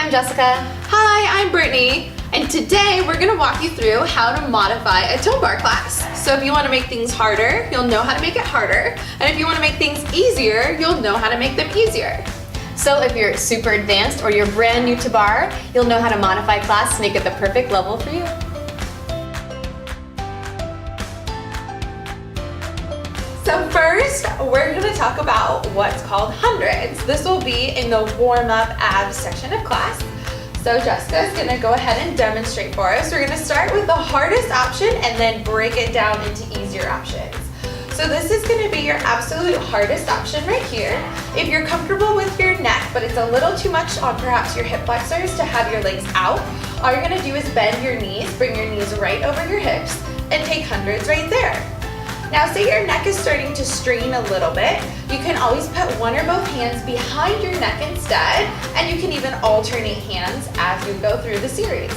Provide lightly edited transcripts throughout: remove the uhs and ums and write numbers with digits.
I'm Jessica. Hi, I'm Brittany. And today we're gonna walk you through how to modify a tone bar class. So if you wanna make things harder, you'll know how to make it harder. And if you wanna make things easier, you'll know how to make them easier. So if you're super advanced or you're brand new to bar, you'll know how to modify class to make it the perfect level for you. So first, we're gonna talk about what's called hundreds. This will be in the warm-up abs section of class. So Jessica's gonna go ahead and demonstrate for us. We're gonna start with the hardest option and then break it down into easier options. So this is gonna be your absolute hardest option right here. If you're comfortable with your neck, but it's a little too much on perhaps your hip flexors to have your legs out, all you're gonna do is bend your knees, bring your knees right over your hips, and take hundreds right there. Now say your neck is starting to strain a little bit, you can always put one or both hands behind your neck instead, and you can even alternate hands as you go through the series.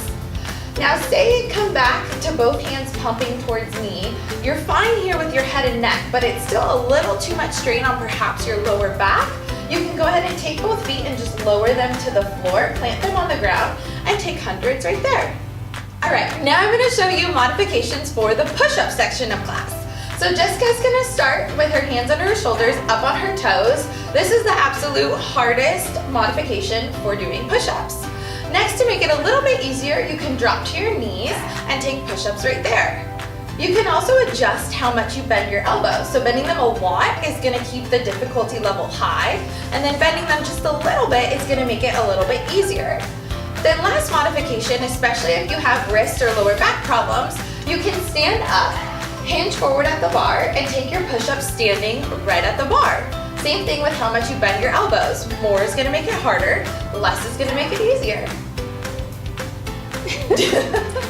Now say you come back to both hands pumping towards me. You're fine here with your head and neck, but it's still a little too much strain on perhaps your lower back. You can go ahead and take both feet and just lower them to the floor, plant them on the ground, and take hundreds right there. All right, now I'm gonna show you modifications for the push-up section of class. So Jessica's gonna start with her hands under her shoulders, up on her toes. This is the absolute hardest modification for doing push-ups. Next, to make it a little bit easier, you can drop to your knees and take push-ups right there. You can also adjust how much you bend your elbows. So bending them a lot is gonna keep the difficulty level high, and then bending them just a little bit is gonna make it a little bit easier. Then last modification, especially if you have wrist or lower back problems, you can stand up, hinge forward at the bar, and take your push-ups standing right at the bar. Same thing with how much you bend your elbows. More is gonna make it harder, less is gonna make it easier.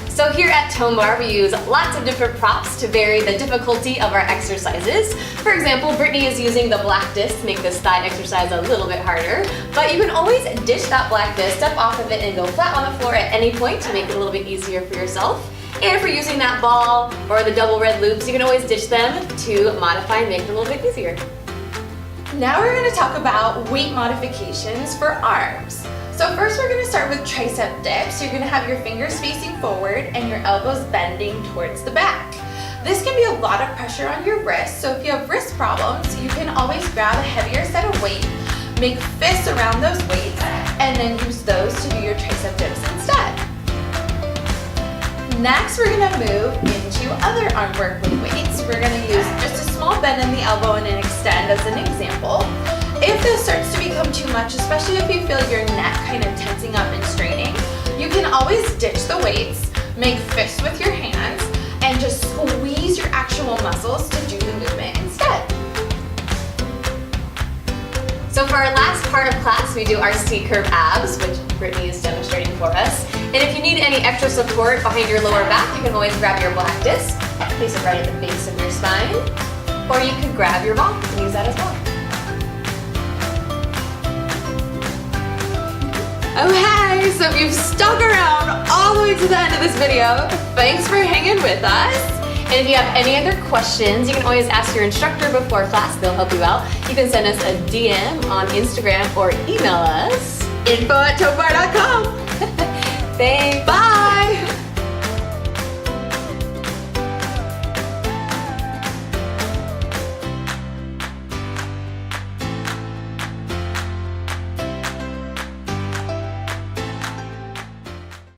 So here at Tone Bar, we use lots of different props to vary the difficulty of our exercises. For example, Brittany is using the black disc to make this thigh exercise a little bit harder, but you can always ditch that black disc, step off of it, and go flat on the floor at any point to make it a little bit easier for yourself. And if you're using that ball or the double red loops, you can always ditch them to modify and make it a little bit easier. Now we're gonna talk about weight modifications for arms. So first we're gonna start with tricep dips. You're gonna have your fingers facing forward and your elbows bending towards the back. This can be a lot of pressure on your wrists, so if you have wrist problems, you can always grab a heavier set of weight, make fists around those weights, and then use those to do your tricep dips instead. Next, we're gonna move into other arm work with weights. We're gonna use just a small bend in the elbow and an extend as an example. If this starts to become too much, especially if you feel your neck kind of tensing up and straining, you can always ditch the weights, make fists with your hands, and just squeeze your actual muscles to do the movement instead. So for our last part of class, we do our C-curve abs, which Brittany is demonstrating for us. And if you need any extra support behind your lower back, you can always grab your black disc, place it right at the base of your spine, or you can grab your ball and use that as well. Okay, so if you've stuck around all the way to the end of this video, thanks for hanging with us. And if you have any other questions, you can always ask your instructor before class. They'll help you out. You can send us a DM on Instagram or email us. info@tonebarre.com. Thanks. Bye.